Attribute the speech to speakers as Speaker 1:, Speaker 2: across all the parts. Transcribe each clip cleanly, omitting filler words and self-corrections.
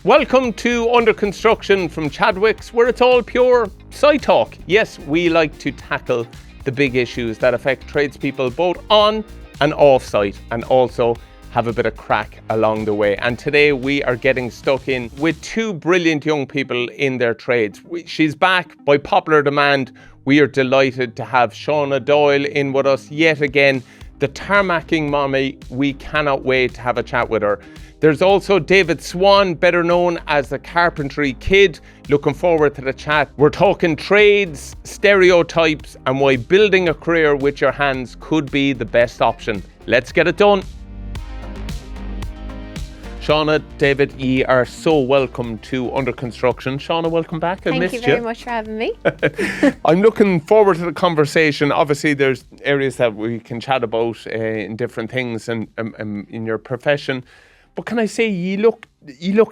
Speaker 1: Welcome to Under Construction from Chadwicks, where it's all pure site talk. Yes, we like to tackle the big issues that affect tradespeople both on and off site, and also have a bit of crack along the way. And today we are getting stuck in with two brilliant young people in their trades. She's back by popular demand. We are delighted to have Shauna Doyle in with us yet again, the Tarmacing Mammy. We cannot wait to have a chat with her. There's also David Swan, better known as the Carpentry Kid. Looking forward to the chat. We're talking trades, stereotypes, and why building a career with your hands could be the best option. Let's get it done. Shauna, David, ye are so welcome to Under Construction. Shauna, welcome back.
Speaker 2: Thank you very much for having me.
Speaker 1: I'm looking forward to the conversation. Obviously, there's areas that we can chat about in different things and in your profession. But can I say, you look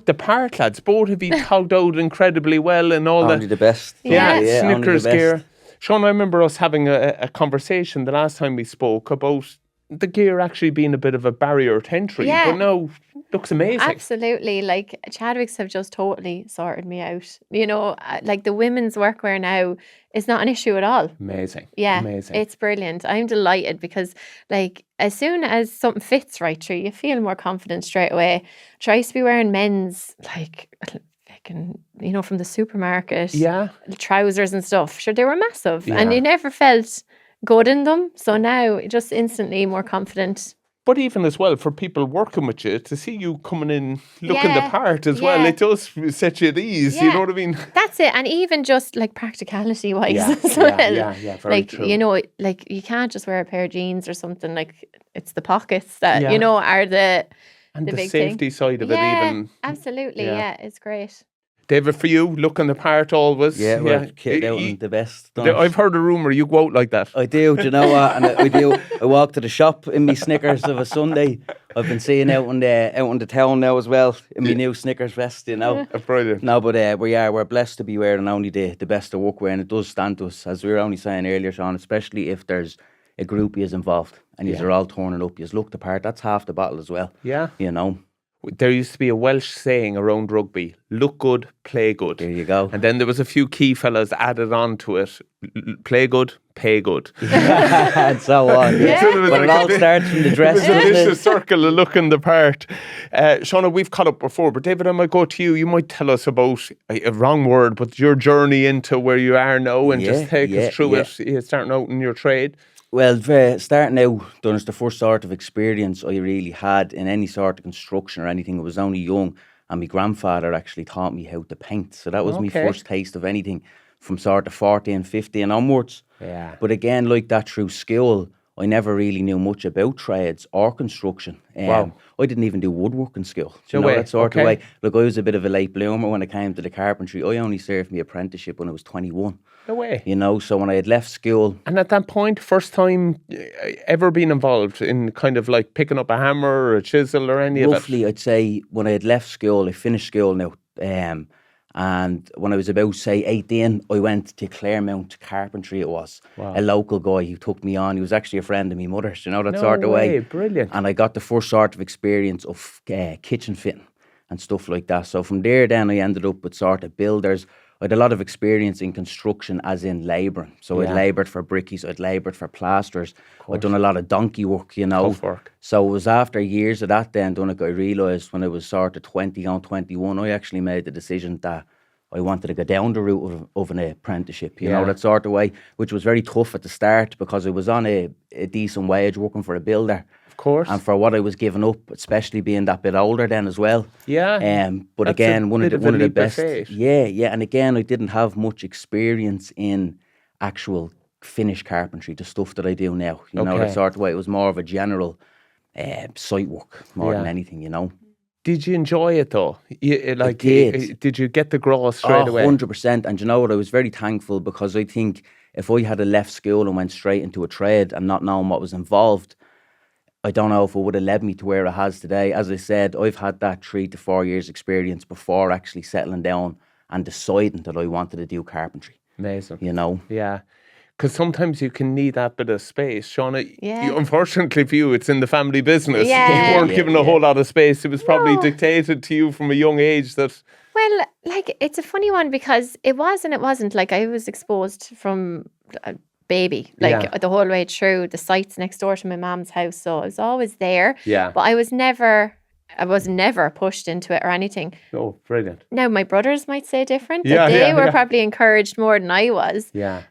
Speaker 1: the part, lads. Both of you tugged out incredibly well and all
Speaker 3: only the best.
Speaker 1: Yeah, Snickers gear. Shauna, I remember us having a conversation the last time we spoke about the gear actually being a bit of a barrier to entry.
Speaker 2: Yeah.
Speaker 1: But now looks amazing.
Speaker 2: Absolutely. Like, Chadwicks have just totally sorted me out. You know, like the women's workwear now is not an issue at all.
Speaker 1: Amazing.
Speaker 2: Yeah,
Speaker 1: amazing.
Speaker 2: It's brilliant. I'm delighted because, like, as soon as something fits right through, you feel more confident straight away. I used to be wearing men's, like, you know, from the supermarket.
Speaker 1: Yeah.
Speaker 2: Trousers and stuff. Sure, they were massive.
Speaker 1: Yeah.
Speaker 2: And you never felt good in them. So now, just instantly more confident.
Speaker 1: But even as well, for people working with you, to see you coming in looking the part as well, it does set you at ease, you know what I mean?
Speaker 2: That's it. And even just like practicality wise as well.
Speaker 1: Yeah, very
Speaker 2: like,
Speaker 1: true.
Speaker 2: you know, like you can't just wear a pair of jeans or something. Like, it's the pockets that, you know, are the big
Speaker 1: safety
Speaker 2: thing.
Speaker 1: Side of it even.
Speaker 2: Absolutely. Yeah, it's great.
Speaker 1: David, for you, looking the part always.
Speaker 3: Yeah, we're kitted out in the best.
Speaker 1: I've heard a rumour you go out like that.
Speaker 3: I do you know what? And I do. I walk to the shop in me Snickers of a Sunday. I've been seeing out in the town now as well in my new Snickers vest, you know.
Speaker 1: Brilliant.
Speaker 3: No, but we're blessed to be wearing only the best of workwear, and it does stand to us, as we were only saying earlier, Sean, especially if there's a group is involved and you're all turning up, you look the part. That's half the battle as well. Yeah. You know.
Speaker 1: There used to be a Welsh saying around rugby, look good, play good.
Speaker 3: There you go.
Speaker 1: And then there was a few key fellas added on to it, play good, pay good.
Speaker 3: And so on. Yeah. But it all starts from the dress.
Speaker 1: It's a vicious circle of looking the part. Shauna, we've caught up before, but David, I might go to you. You might tell us about, a wrong word, but your journey into where you are now and just take us through it, starting out in your trade.
Speaker 3: Well, starting out, Donncha, the first sort of experience I really had in any sort of construction or anything, I was only young, and my grandfather actually taught me how to paint. So that was my first taste of anything from sort of 14, 15 onwards. Yeah. But again, like that through school, I never really knew much about trades or construction. Wow. I didn't even do woodwork in school. Do you know that sort of way? Look, I was a bit of a late bloomer when it came to the carpentry. I only served my apprenticeship when I was 21.
Speaker 1: No way.
Speaker 3: You know, so when I had left school.
Speaker 1: And at that point, first time ever been involved in kind of like picking up a hammer or a chisel or any of it?
Speaker 3: Roughly, I'd say when I had left school, I finished school now. And when I was about, say, 18, I went to Claremont Carpentry, it was. Wow. A local guy who took me on. He was actually a friend of my mother's, you know, that sort of way.
Speaker 1: Brilliant.
Speaker 3: And I got the first sort of experience of kitchen fitting and stuff like that. So from there then I ended up with sort of builders. I had a lot of experience in construction as in labouring. So I'd laboured for brickies, I'd laboured for plasterers. I'd done a lot of donkey work, you know.
Speaker 1: Tough work.
Speaker 3: So it was after years of that then, Donncha, I realised when I was sort of 20 on 21, I actually made the decision that I wanted to go down the route of an apprenticeship, you know, that sort of way, which was very tough at the start because I was on a decent wage working for a builder.
Speaker 1: Of course.
Speaker 3: And for what I was giving up, especially being that bit older then as well.
Speaker 1: Yeah.
Speaker 3: But
Speaker 1: that's
Speaker 3: again, one of the best.
Speaker 1: Fate.
Speaker 3: Yeah. And again, I didn't have much experience in actual finished carpentry, the stuff that I do now. You know, that sort of way. It was more of a general site work more than anything, you know.
Speaker 1: Did you enjoy it though?
Speaker 3: I did.
Speaker 1: Did you get the graw straight away?
Speaker 3: 100%. And you know what? I was very thankful because I think if I had left school and went straight into a trade and not knowing what was involved, I don't know if it would have led me to where it has today. As I said, I've had that 3 to 4 years experience before actually settling down and deciding that I wanted to do carpentry.
Speaker 1: Amazing.
Speaker 3: You know?
Speaker 1: Yeah. Because sometimes you can need that bit of space. Shauna,
Speaker 2: Yeah.
Speaker 1: Unfortunately for you, it's in the family business.
Speaker 2: Yeah.
Speaker 1: You weren't given a whole lot of space. It was probably
Speaker 2: No.
Speaker 1: dictated to you from a young age that...
Speaker 2: Well, like, it's a funny one because it was and it wasn't. Like, I was exposed from a baby, like, the whole way through. The site's next door to my mum's house, so I was always there.
Speaker 1: Yeah.
Speaker 2: But I was never pushed into it or anything.
Speaker 1: Oh, brilliant.
Speaker 2: Now, my brothers might say different.
Speaker 1: Yeah,
Speaker 2: That they
Speaker 1: yeah,
Speaker 2: were
Speaker 1: yeah.
Speaker 2: probably encouraged more than I was.
Speaker 1: Yeah.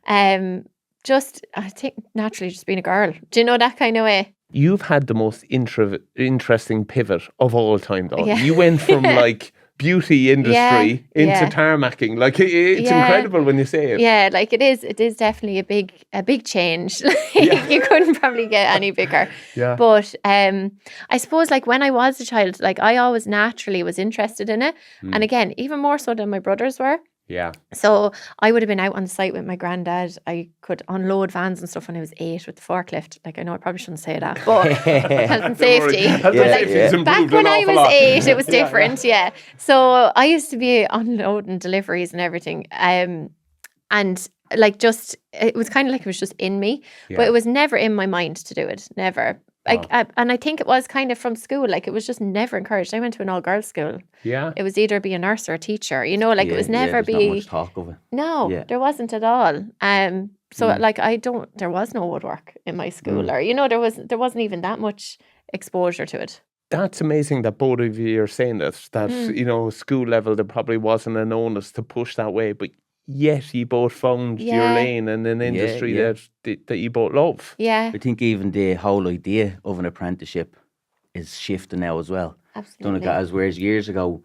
Speaker 2: Just, I think, naturally just being a girl. Do you know, that kind of way?
Speaker 1: You've had the most interesting pivot of all time, though.
Speaker 2: Yeah.
Speaker 1: You went from, like, beauty industry into tarmacking. Like, it's incredible when you say it.
Speaker 2: Yeah, like, it is definitely a big change. You couldn't probably get any bigger.
Speaker 1: Yeah.
Speaker 2: But I suppose, like, when I was a child, like, I always naturally was interested in it. And again, even more so than my brothers were.
Speaker 1: Yeah.
Speaker 2: So I would have been out on the site with my granddad. I could unload vans and stuff when I was 8 with the forklift. Like, I know I probably shouldn't say that, but health and safety.
Speaker 1: Health and
Speaker 2: But, like,
Speaker 1: safety's improved
Speaker 2: back when
Speaker 1: an
Speaker 2: I
Speaker 1: awful
Speaker 2: was
Speaker 1: lot.
Speaker 2: 8, it was different. Yeah. So I used to be unloading deliveries and everything. And like, just, it was kind of like it was just in me, but it was never in my mind to do it. Never. Like, and I think it was kind of from school. Like, it was just never encouraged. I went to an all-girls school.
Speaker 1: Yeah.
Speaker 2: It was either be a nurse or a teacher. You know, like, it was never
Speaker 3: there's
Speaker 2: be.
Speaker 3: not much talk of it.
Speaker 2: No, there wasn't at all. So like, there was no woodwork in my school, or, you know, there wasn't even that much exposure to it.
Speaker 1: That's amazing that both of you are saying this, that, you know, school level, there probably wasn't an onus to push that way, but yet you both found your lane in an industry that you both love.
Speaker 2: Yeah.
Speaker 3: I think even the whole idea of an apprenticeship is shifting now as well.
Speaker 2: Absolutely.
Speaker 3: Whereas years ago,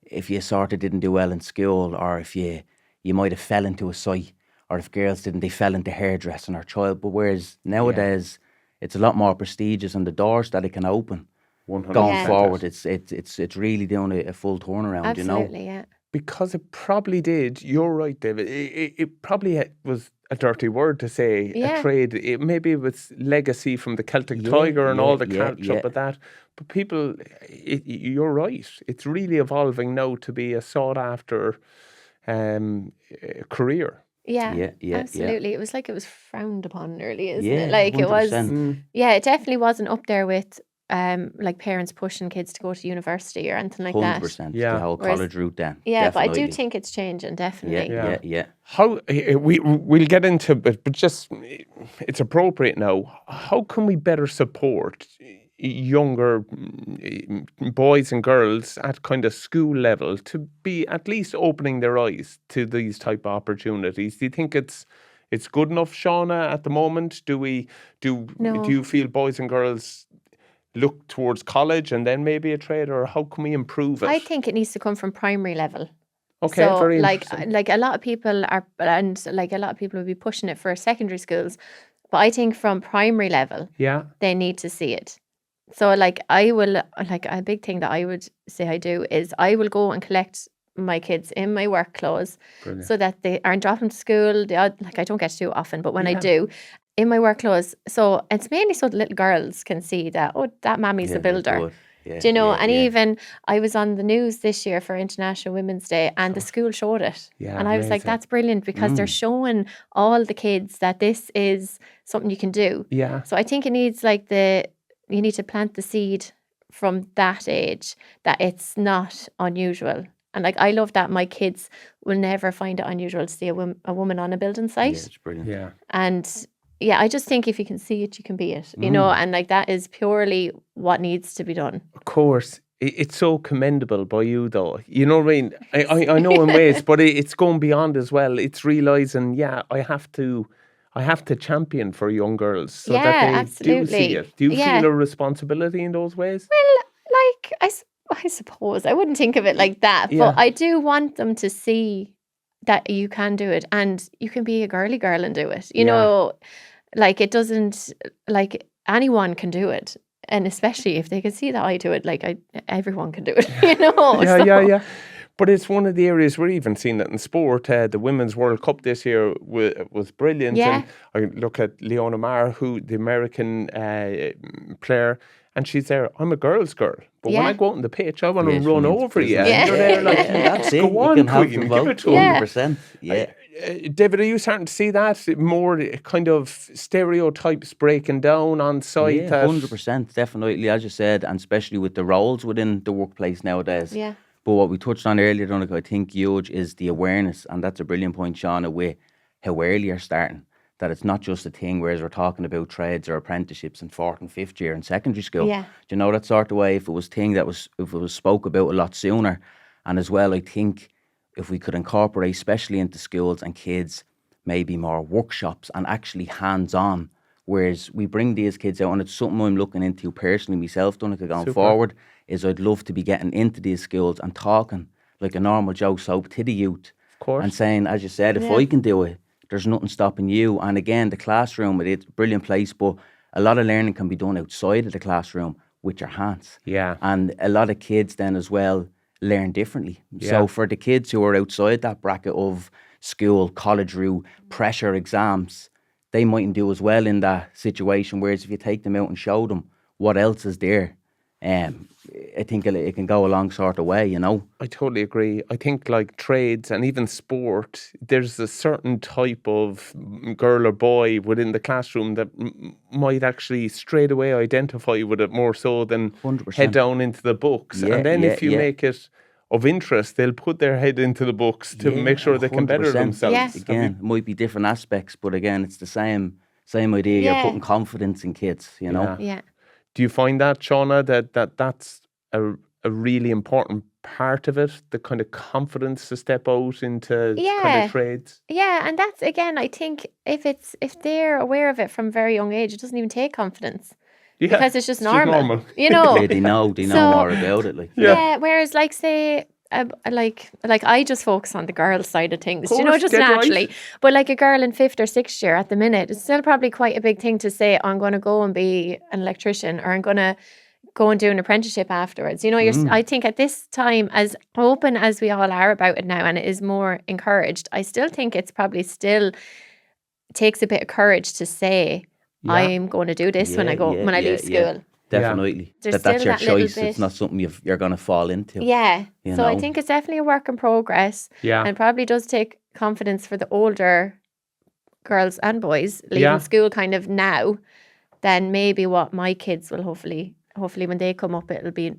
Speaker 3: if you sort of didn't do well in school, or if you might have fell into a site, or if girls didn't, they fell into hairdressing or child. But whereas nowadays, it's a lot more prestigious, and the doors that it can open
Speaker 1: 100%.
Speaker 3: going forward, it's really doing a full turnaround.
Speaker 2: Absolutely,
Speaker 3: you know.
Speaker 2: yeah.
Speaker 1: Because it probably did. You're right, David. It probably was a dirty word to say a trade. Maybe it was legacy from the Celtic Tiger and all the catch up with that. But people, you're right. It's really evolving now to be a sought after career.
Speaker 2: Yeah, absolutely. It was like it was frowned upon early, isn't it?
Speaker 3: 100%.
Speaker 2: It was. It definitely wasn't up there with like parents pushing kids to go to university or anything like
Speaker 3: 100%.
Speaker 2: that.
Speaker 3: The whole college route then.
Speaker 2: Yeah,
Speaker 3: definitely.
Speaker 2: but I do think it's changing, definitely.
Speaker 3: Yeah.
Speaker 1: How we'll get into it, but just it's appropriate now. How can we better support younger boys and girls at kind of school level to be at least opening their eyes to these type of opportunities? Do you think it's good enough, Shauna, at the moment? Do you feel boys and girls look towards college and then maybe a trade, or how can we improve it?
Speaker 2: I think it needs to come from primary level.
Speaker 1: Okay,
Speaker 2: so,
Speaker 1: very
Speaker 2: like
Speaker 1: interesting.
Speaker 2: a lot of people are, and like a lot of people will be pushing it for secondary schools, but I think from primary level, they need to see it. So like a big thing that I would say I do is I will go and collect my kids in my work clothes. Brilliant. So that they aren't dropping to school. I don't get to do it often, but when I do, in my work clothes. So it's mainly so the little girls can see that, that Mammy's a builder. Do you know? And even I was on the news this year for International Women's Day, and the school showed it. And I was like, that's brilliant, because they're showing all the kids that this is something you can do. Yeah. So I think it needs you need to plant the seed from that age that it's not unusual. And like, I love that my kids will never find it unusual to see a woman on a building site.
Speaker 3: Yeah, it's brilliant.
Speaker 1: Yeah.
Speaker 2: And I just think if you can see it, you can be it, you know, and like that is purely what needs to be done. Of
Speaker 1: course. It's so commendable by you, though. You know what I mean? I know in ways, but it's going beyond as well. It's realising, I have to champion for young girls so that they
Speaker 2: absolutely.
Speaker 1: do see it. Do you feel a responsibility in those ways?
Speaker 2: Well, like, I suppose I wouldn't think of it like that, but I do want them to see that you can do it, and you can be a girly girl and do it. You know, like, it doesn't, like, anyone can do it. And especially if they can see that I do it, like, everyone can do it, you know?
Speaker 1: Yeah. But it's one of the areas we're even seeing it in sport. The Women's World Cup this year was brilliant.
Speaker 2: Yeah.
Speaker 1: And I look at Leona Maher, the American player, and she's there, I'm a girl's girl. But when I go out on the pitch, I want to run over you.
Speaker 2: Yeah.
Speaker 1: And you're there like,
Speaker 3: that's it.
Speaker 1: go on,
Speaker 3: you can have
Speaker 1: Queen,
Speaker 3: them
Speaker 1: give
Speaker 3: both,
Speaker 1: it to 'em.
Speaker 3: 100%. Yeah.
Speaker 1: David, are you starting to see that more kind of stereotypes breaking down on site?
Speaker 3: Yeah, 100%, definitely, as you said, and especially with the roles within the workplace nowadays.
Speaker 2: Yeah.
Speaker 3: But what we touched on earlier, Donncha, I think huge is the awareness, and that's a brilliant point, Shauna, with how early you're starting. That it's not just a thing, whereas we're talking about trades or apprenticeships in 4th and 5th year in secondary school.
Speaker 2: Yeah.
Speaker 3: Do you know, that sort of way, if it was spoke about a lot sooner. And as well, I think if we could incorporate, especially into schools and kids, maybe more workshops and actually hands-on, whereas we bring these kids out, and it's something I'm looking into personally myself, Donncha, going forward, is I'd love to be getting into these schools and talking like a normal Joe Soap to the youth.
Speaker 1: Of course.
Speaker 3: And saying, as you said, if I can do it, there's nothing stopping you. And again, the classroom, it's a brilliant place, but a lot of learning can be done outside of the classroom with your hands.
Speaker 1: Yeah.
Speaker 3: And a lot of kids then as well learn differently.
Speaker 1: Yeah.
Speaker 3: So for the kids who are outside that bracket of school, college route, pressure, exams, they mightn't do as well in that situation. Whereas if you take them out and show them what else is there, I think it can go a long sort of way, you know.
Speaker 1: I totally agree. I think like trades and even sport, there's a certain type of girl or boy within the classroom that might actually straight away identify with it more so than
Speaker 3: 100%.
Speaker 1: head down into the books.
Speaker 3: Yeah,
Speaker 1: and then if you
Speaker 3: yeah.
Speaker 1: make it of interest, they'll put their head into the books to make sure they can better
Speaker 3: 100%.
Speaker 1: themselves.
Speaker 2: Yeah.
Speaker 3: Again, it might be different aspects, but again, it's the same idea.
Speaker 2: Yeah.
Speaker 3: You're putting confidence in kids, you know.
Speaker 2: Yeah.
Speaker 1: Do you find that, Shauna, that's a really important part of it, the kind of confidence to step out into kind of trades?
Speaker 2: Yeah, and that's, again, I think if they're aware of it from a very young age, it doesn't even take confidence.
Speaker 1: Yeah,
Speaker 2: Because it's just normal. You know.
Speaker 3: Yeah, they know more about it. Like,
Speaker 2: Yeah. Whereas, like, say, like I just focus on the girl side of things, you know,
Speaker 1: Course,
Speaker 2: just
Speaker 1: dead right.
Speaker 2: naturally. But like a girl in 5th or 6th year at the minute, it's still probably quite a big thing to say, I'm going to go and be an electrician, or I'm going to go and do an apprenticeship afterwards. You know, I think at this time, as open as we all are about it now, and it is more encouraged, I still think it's probably still takes a bit of courage to say, I'm going to do this when I leave school.
Speaker 3: Yeah. Definitely.
Speaker 2: There's
Speaker 3: That's
Speaker 2: still
Speaker 3: your
Speaker 2: that little
Speaker 3: choice.
Speaker 2: bit.
Speaker 3: It's not something you're going to fall into.
Speaker 2: Yeah.
Speaker 3: You
Speaker 2: So I
Speaker 3: know?
Speaker 2: think it's definitely a work in progress.
Speaker 1: Yeah.
Speaker 2: And it probably does take confidence for the older girls and boys leaving school kind of now, than maybe what my kids will hopefully when they come up, it'll be.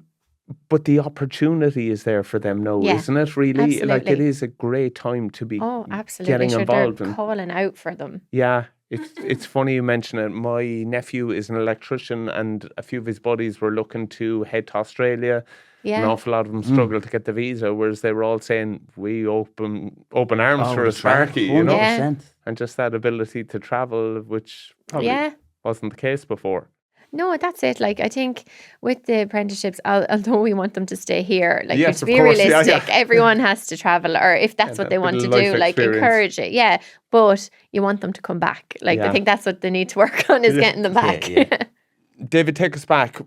Speaker 1: But the opportunity is there for them now, isn't it, really?
Speaker 2: Absolutely.
Speaker 1: Like, it is a great time to be
Speaker 2: Absolutely.
Speaker 1: getting
Speaker 2: Sure,
Speaker 1: involved.
Speaker 2: they're calling out for them.
Speaker 1: Yeah, it's funny you mention it. My nephew is an electrician, and a few of his buddies were looking to head to Australia.
Speaker 2: Yeah.
Speaker 1: An awful lot of them struggled to get the visa, whereas they were all saying, we open arms for a Sparky, you know?
Speaker 3: 100%.
Speaker 1: And just that ability to travel, which probably wasn't the case before.
Speaker 2: No, that's it. Like, I think with the apprenticeships, although we want them to stay here, like,
Speaker 1: Yes,
Speaker 2: to
Speaker 1: of
Speaker 2: be
Speaker 1: course,
Speaker 2: realistic, everyone has to travel, or if that's what they
Speaker 1: that
Speaker 2: want
Speaker 1: bit
Speaker 2: to
Speaker 1: of
Speaker 2: do,
Speaker 1: life
Speaker 2: like,
Speaker 1: experience.
Speaker 2: encourage it. Yeah, but you want them to come back. Like, I think that's what they need to work on, is getting them back.
Speaker 3: Yeah.
Speaker 1: David, take us back.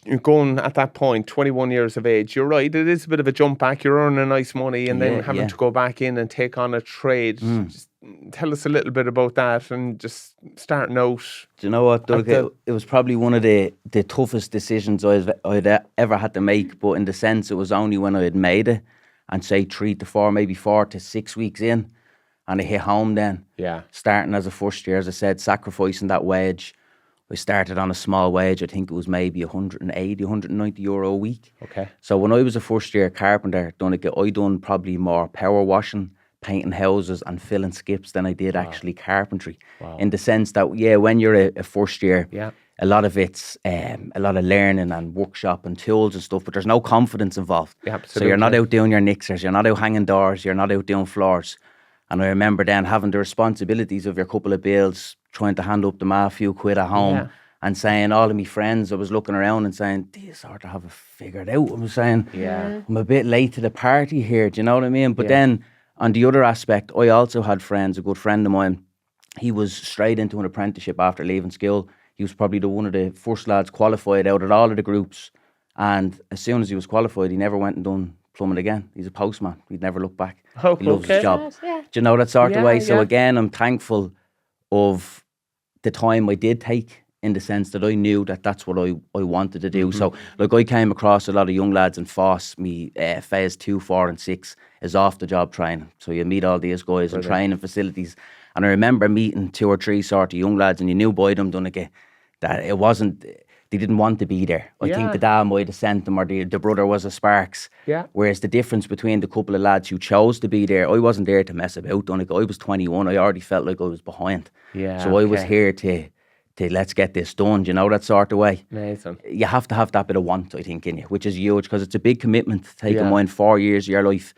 Speaker 1: You're going at that point, 21 years of age. You're right, it is a bit of a jump back. You're earning nice money and then having to go back in and take on a trade. Just tell us a little bit about that, and just starting out.
Speaker 3: Do you know what, Doug? It was probably one of the toughest decisions I'd ever had to make, but in the sense it was only when I had made it, and say 3 to 4, maybe 4 to 6 weeks in, and I hit home then.
Speaker 1: Yeah.
Speaker 3: Starting as a first year, as I said, sacrificing that wage. I started on a small wage. I think it was maybe 180, 190 euro a week.
Speaker 1: Okay.
Speaker 3: So when I was a first year carpenter, I done probably more power washing, painting houses and filling skips than I did actually carpentry. Wow. In the sense that, when you're a first year, a lot of it's a lot of learning and workshop and tools and stuff, but there's no confidence involved.
Speaker 1: Yeah, absolutely.
Speaker 3: So you're not out doing your nixers, you're not out hanging doors, you're not out doing floors. And I remember then having the responsibilities of your couple of bills, trying to hand up the few quid at home, and saying, all of my friends, I was looking around and saying, do you sort of have it figured out? I was saying, I'm a bit late to the party here, do you know what I mean? But then, on the other aspect, I also had friends, a good friend of mine, he was straight into an apprenticeship after leaving school. He was probably one of the first lads qualified out of all of the groups. And as soon as he was qualified, he never went and done plumbing again. He's a postman. He'd never look back.
Speaker 1: Oh,
Speaker 3: he loves his job.
Speaker 2: Yeah.
Speaker 3: Do you know that sort of way? So again, I'm thankful of the time I did take in the sense that I knew that that's what I wanted to do. So, like, I came across a lot of young lads in FOSS, phase 2, 4 and 6 is off the job training. So you meet all these guys in training facilities. And I remember meeting 2 or 3 sort of young lads, and you knew by them, Donncha, that it wasn't, they didn't want to be there. I think the dad might have sent them, or the brother was a Sparks. Yeah. Whereas the difference between the couple of lads who chose to be there, I wasn't there to mess about, Donncha. I was 21. I already felt like I was behind. Yeah. So I was here to let's get this done, you know, that sort of way.
Speaker 1: Amazing.
Speaker 3: You have to have that bit of want, I think, in you, which is huge, because it's a big commitment to take in mind 4 years of your life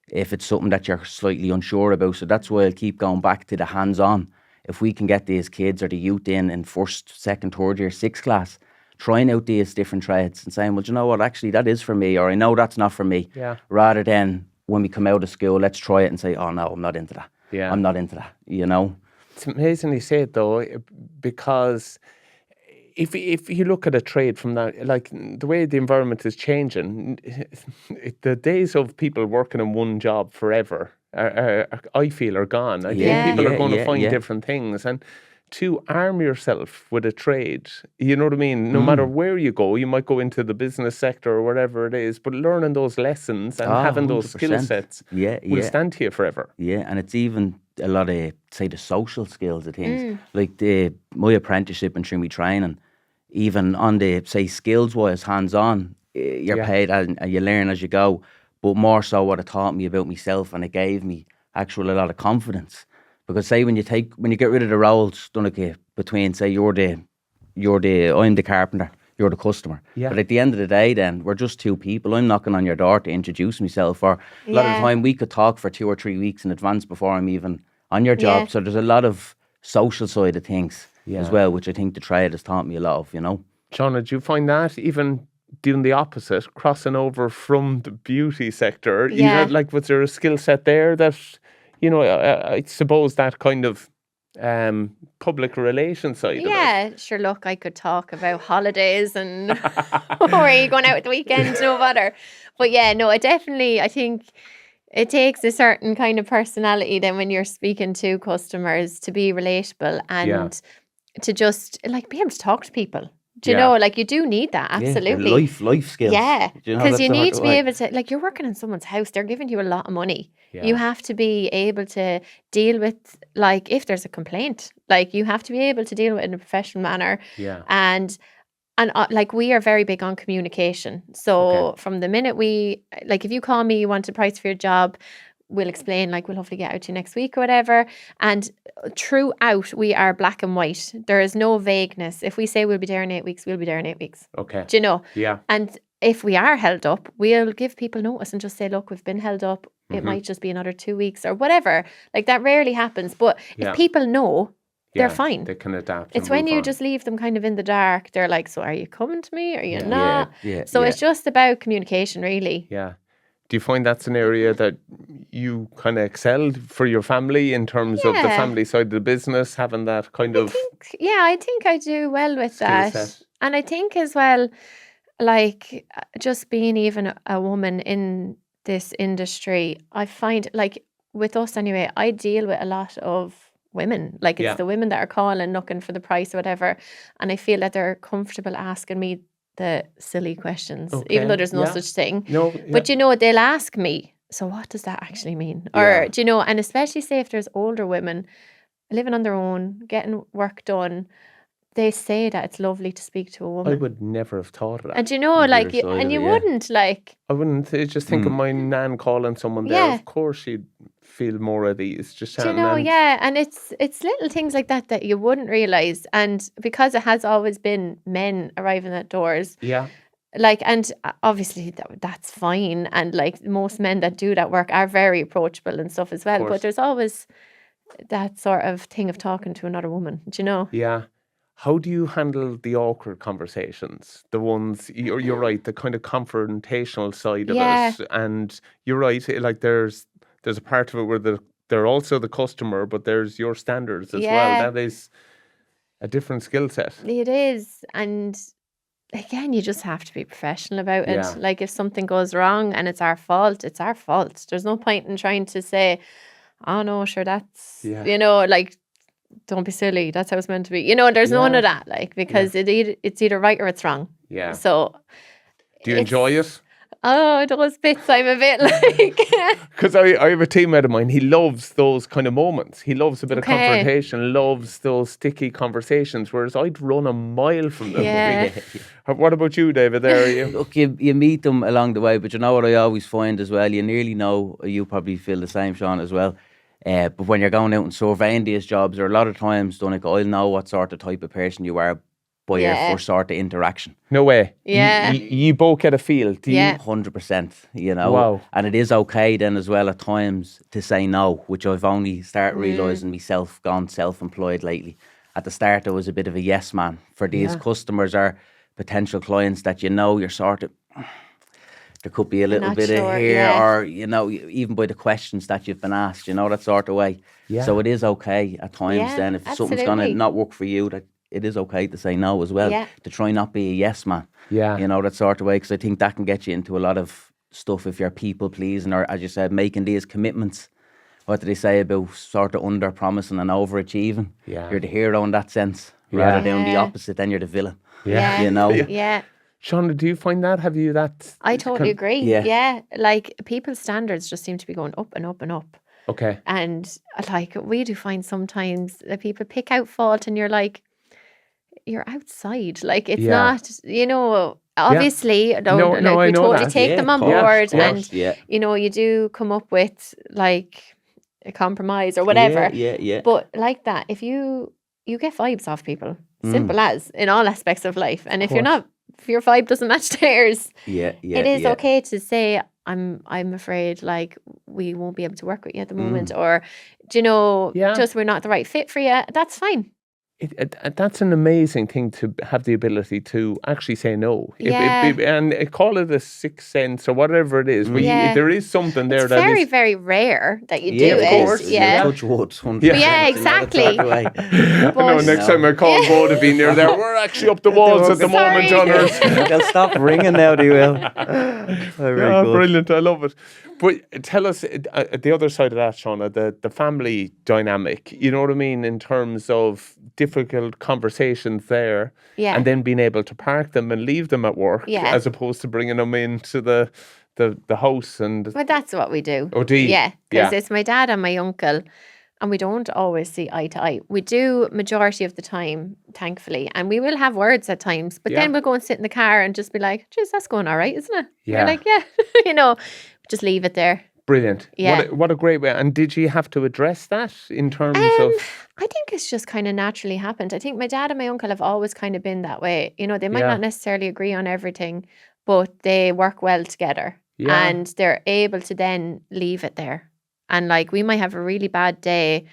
Speaker 3: if it's something that you're slightly unsure about. So that's why I'll keep going back to the hands-on. If we can get these kids or the youth in first, second, third year, sixth class, trying out these different trades and saying, well, do you know what, actually that is for me, or I know that's not for me. Yeah. Rather than when we come out of school, let's try it and say, oh no, I'm not into that. Yeah. I'm not into that, you know.
Speaker 1: It's amazing you say it though, because if you look at a trade from that, like the way the environment is changing, the days of people working in one job forever, I feel, are gone. I think people are going to find different things. And to arm yourself with a trade, you know what I mean? No matter where you go, you might go into the business sector or whatever it is, but learning those lessons and having 100%. Those skill sets will stand to you forever.
Speaker 3: Yeah, and it's even a lot of, say, the social skills of things. Like my apprenticeship and through my training, even on the, say, skills-wise, hands-on, you're paid and you learn as you go. But more so what it taught me about myself, and it gave me actually a lot of confidence. Because say when you get rid of the roles, Donncha, between, say, I'm the carpenter, you're the customer. Yeah. But at the end of the day then, we're just 2 people. I'm knocking on your door to introduce myself. Or a lot of the time we could talk for 2 or 3 weeks in advance before I'm even on your job. Yeah. So there's a lot of social side of things as well, which I think the trade has taught me a lot of, you know.
Speaker 1: Shauna, do you find that even doing the opposite, crossing over from the beauty sector, you know, like, was there a skill set there that, you know, I suppose that kind of public relations side of it?
Speaker 2: Yeah, sure, look, I could talk about holidays and where are you going out at the weekend, no bother. But yeah, no, I think it takes a certain kind of personality then when you're speaking to customers to be relatable and to just, like, be able to talk to people. Do you know, like, you do need that, absolutely.
Speaker 3: Yeah, life skills.
Speaker 2: Yeah, because you need to be able to, like, you're working in someone's house, they're giving you a lot of money. Yeah. You have to be able to deal with, like, if there's a complaint, like, you have to be able to deal with it in a professional manner. Yeah. And like, we are very big on communication. So from the minute if you call me, you want a price for your job, we'll explain, like, we'll hopefully get out to you next week or whatever. And throughout, we are black and white. There is no vagueness. If we say we'll be there in 8 weeks, we'll be there in 8 weeks. Okay. Do you know? Yeah. And if we are held up, we'll give people notice and just say, look, we've been held up. It might just be another 2 weeks or whatever. Like, that rarely happens. But if people know, they're fine.
Speaker 1: They can adapt.
Speaker 2: It's when you just leave them kind of in the dark. They're like, so are you coming to me? Are you not? So it's just about communication, really. Yeah.
Speaker 1: Do you find that's an area that you kind of excelled for your family in terms of the family side of the business, having that kind of...
Speaker 2: I think I do well with that. Set. And I think as well, like, just being even a woman in this industry, I find, like, with us anyway, I deal with a lot of women. Like, it's the women that are calling, looking for the price or whatever. And I feel that they're comfortable asking me the silly questions, even though there's no such thing. No, but, you know, they'll ask me, so what does that actually mean? Or, do you know, and especially say if there's older women living on their own, getting work done, they say that it's lovely to speak to a woman.
Speaker 1: I would never have thought of that.
Speaker 2: And, you know, like, you wouldn't, like...
Speaker 1: I wouldn't just think of my nan calling someone there. Of course she'd feel more at ease. Just
Speaker 2: you know, and it's little things like that you wouldn't realise. And because it has always been men arriving at doors. Yeah. Like, and obviously that's fine. And, like, most men that do that work are very approachable and stuff as well. But there's always that sort of thing of talking to another woman, do you know?
Speaker 1: Yeah. How do you handle the awkward conversations? The ones, you're right, the kind of confrontational side of it. And you're right, like, there's a part of it where they're also the customer, but there's your standards as well. That is a different skill set.
Speaker 2: It is. And again, you just have to be professional about it. Yeah. Like, if something goes wrong and it's our fault, it's our fault. There's no point in trying to say, oh no, sure, that's, you know, like, don't be silly. That's how it's meant to be. You know, there's none of that, like, because it's either right or it's wrong.
Speaker 1: Yeah.
Speaker 2: So,
Speaker 1: do you enjoy it?
Speaker 2: Oh, those bits I'm a bit like.
Speaker 1: Because I have a teammate of mine, he loves those kind of moments. He loves a bit of confrontation, loves those sticky conversations, whereas I'd run a mile from them.
Speaker 2: Yeah.
Speaker 1: What about you, David? There are you?
Speaker 3: Look, you meet them along the way, but you know what I always find as well, you nearly know, you probably feel the same, Sean, as well. But when you're going out and surveying these jobs, there are a lot of times, I'll know what sort of type of person you are by your first sort of interaction.
Speaker 1: No way.
Speaker 2: Yeah.
Speaker 1: You both get a feel. Do you?
Speaker 3: 100%, you know.
Speaker 1: Wow.
Speaker 3: And it is okay then as well at times to say no, which I've only started realising myself, gone self-employed lately. At the start, I was a bit of a yes man for these customers or potential clients that you know you're sort of... There could be a little bit of here or, you know, even by the questions that you've been asked, you know, that sort of way. Yeah. So it is okay at times then if something's going to not work for you, that it is okay to say no as well, to try not be a yes man. Yeah. You know, that sort of way, because I think that can get you into a lot of stuff if you're people pleasing or, as you said, making these commitments. What do they say about sort of under promising and overachieving? Yeah. You're the hero in that sense, rather than the opposite, then you're the villain. Yeah. You know?
Speaker 2: Yeah.
Speaker 1: Shauna, do you find that? Have you that?
Speaker 2: I totally agree. Yeah. Like, people's standards just seem to be going up and up and up.
Speaker 1: Okay.
Speaker 2: And, like, we do find sometimes that people pick out fault and you're like, you're outside. Like, it's not, you know, obviously, we totally take them on board. And, you know, you do come up with, like, a compromise or whatever.
Speaker 3: Yeah.
Speaker 2: But like that, if you get vibes off people, simple as, in all aspects of life. And if your vibe doesn't match theirs, it is okay to say, I'm afraid, like, we won't be able to work with you at the moment, or, do you know, just we're not the right fit for you. That's fine.
Speaker 1: That's an amazing thing to have the ability to actually say no. And call it a sixth sense or whatever it is. But there is something there
Speaker 2: it's very, very rare that you do it.
Speaker 3: Of course. Touch wood.
Speaker 2: Yeah, exactly.
Speaker 1: Next time I call Vodafone near there, we're actually up the walls at the moment, Johnners.
Speaker 3: They'll stop ringing now, they will.
Speaker 1: Brilliant. I love it. But tell us the other side of that, Shauna, the family dynamic, you know what I mean, in terms of difficult conversations there, and then being able to park them and leave them at work, as opposed to bringing them into the house. But
Speaker 2: that's what we do.
Speaker 1: Oh, do you?
Speaker 2: Yeah, because it's my dad and my uncle, and we don't always see eye to eye. We do majority of the time, thankfully, and we will have words at times, but then we'll go and sit in the car and just be like, geez, that's going all right, isn't it? Yeah. We're like, you know, just leave it there.
Speaker 1: Brilliant. Yeah. What a great way. And did you have to address that in terms of...
Speaker 2: I think it's just kind of naturally happened. I think my dad and my uncle have always kind of been that way. You know, they might not necessarily agree on everything, but they work well together. Yeah. And they're able to then leave it there. And, like, we might have a really bad day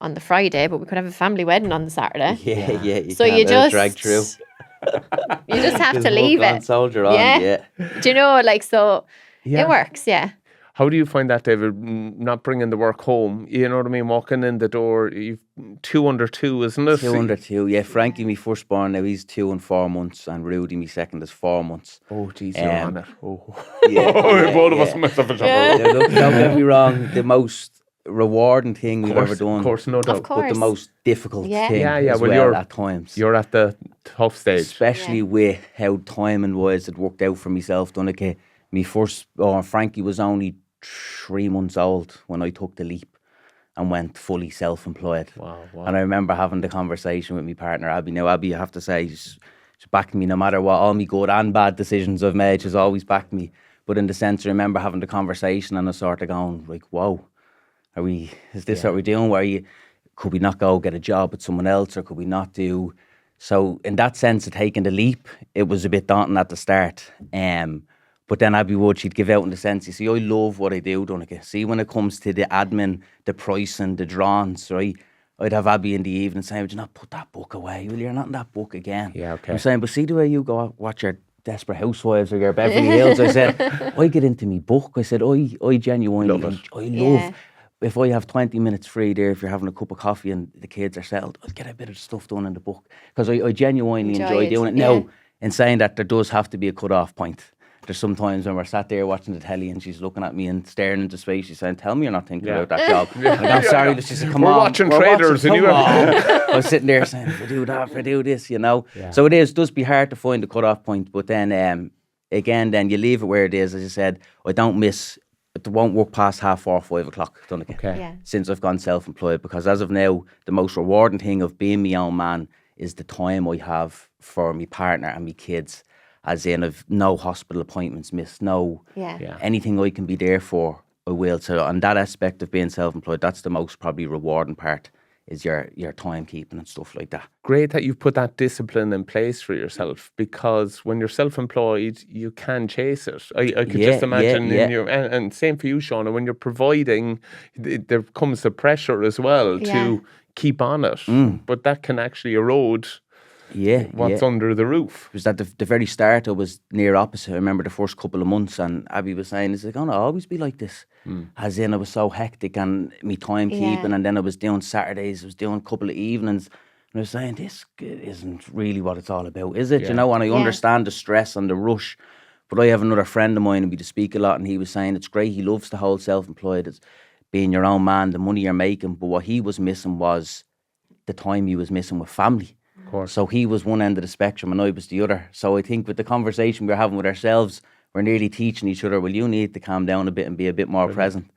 Speaker 2: on the Friday, but we could have a family wedding on the Saturday.
Speaker 3: Yeah.
Speaker 2: So you just
Speaker 3: drag through.
Speaker 2: You just have to leave it.
Speaker 3: Soldier on. Yeah.
Speaker 2: Do you know, like, so it works. Yeah.
Speaker 1: How do you find that, David, not bringing the work home? You know what I mean? Walking in the door, you've 2 under 2, isn't it?
Speaker 3: 2 under 2, yeah. Frankie, my firstborn, now he's 2 and 4 months, and Rudy, my second, is 4 months.
Speaker 1: Oh, geez, you're on it. Oh.
Speaker 3: Both
Speaker 1: of us mess up a job.
Speaker 3: Don't get me wrong, the most rewarding thing we've ever done.
Speaker 1: Of course, no doubt.
Speaker 3: But the most difficult thing as well at times.
Speaker 1: You're at the tough stage.
Speaker 3: Especially with how timing-wise it worked out for myself, Donncha. My first, Frankie was only 3 months old when I took the leap and went fully self-employed. Wow. And I remember having the conversation with my partner, Abby. Now, Abby, I have to say, she's backed me no matter what. All my good and bad decisions I've made, she's always backed me. But in the sense, I remember having the conversation and I sort of going, like, whoa, is this what we're doing? Could we not go get a job with someone else, or could we not do? So in that sense of taking the leap, it was a bit daunting at the start. But then Abby Wood, she'd give out in the sense, you see, I love what I do, Donncha. See, when it comes to the admin, the pricing, the drawings, right? I'd have Abby in the evening saying, would you not put that book away? Well, you're not in that book again. Yeah, okay. I'm saying, but see the way you go watch your Desperate Housewives or your Beverly Hills. I said, I get into me book. I said, I genuinely love if I have 20 minutes free there, if you're having a cup of coffee and the kids are settled, I'd get a bit of stuff done in the book. Because I genuinely enjoy doing it. Now, in saying that, there does have to be a cut-off point. there's sometimes when we're sat there watching the telly and she's looking at me and staring into space, she's saying, tell me you're not thinking about that job. Like, I'm sorry, she said, come
Speaker 1: we're
Speaker 3: on.
Speaker 1: Watching Traders and you
Speaker 3: I was sitting there saying, if I do that, if I do this, you know.
Speaker 1: Yeah.
Speaker 3: So it does be hard to find the cut-off point, but then again, then you leave it where it is. As you said, it won't work past 4:30, 5 o'clock, Donncha,
Speaker 1: Okay.
Speaker 3: since I've gone self-employed, because as of now, the most rewarding thing of being my own man is the time I have for my partner and my kids, as in I've no hospital appointments missed, anything I can be there for, I will. So on that aspect of being self-employed, that's the most probably rewarding part, is your timekeeping and stuff like that.
Speaker 1: Great that you've put that discipline in place for yourself, because when you're self-employed, you can chase it. I could just imagine in your, and same for you, Shauna, when you're providing, there comes the pressure as well to keep on it, but that can actually erode what's under the roof.
Speaker 3: It was at the very start, I was near opposite. I remember the first couple of months, and Abby was saying, "Is it going to always be like this?" As in, I was so hectic and me timekeeping, and then I was doing Saturdays, I was doing a couple of evenings, and I was saying, "This isn't really what it's all about, is it?" You know, and I understand the stress and the rush, but I have another friend of mine, and we do speak a lot, and he was saying it's great. He loves the whole self-employed, it's being your own man, the money you're making, but what he was missing was the time he was missing with family.
Speaker 1: Of course.
Speaker 3: So he was one end of the spectrum and I was the other. So I think with the conversation we're having with ourselves, we're nearly teaching each other, well, you need to calm down a bit and be a bit more present.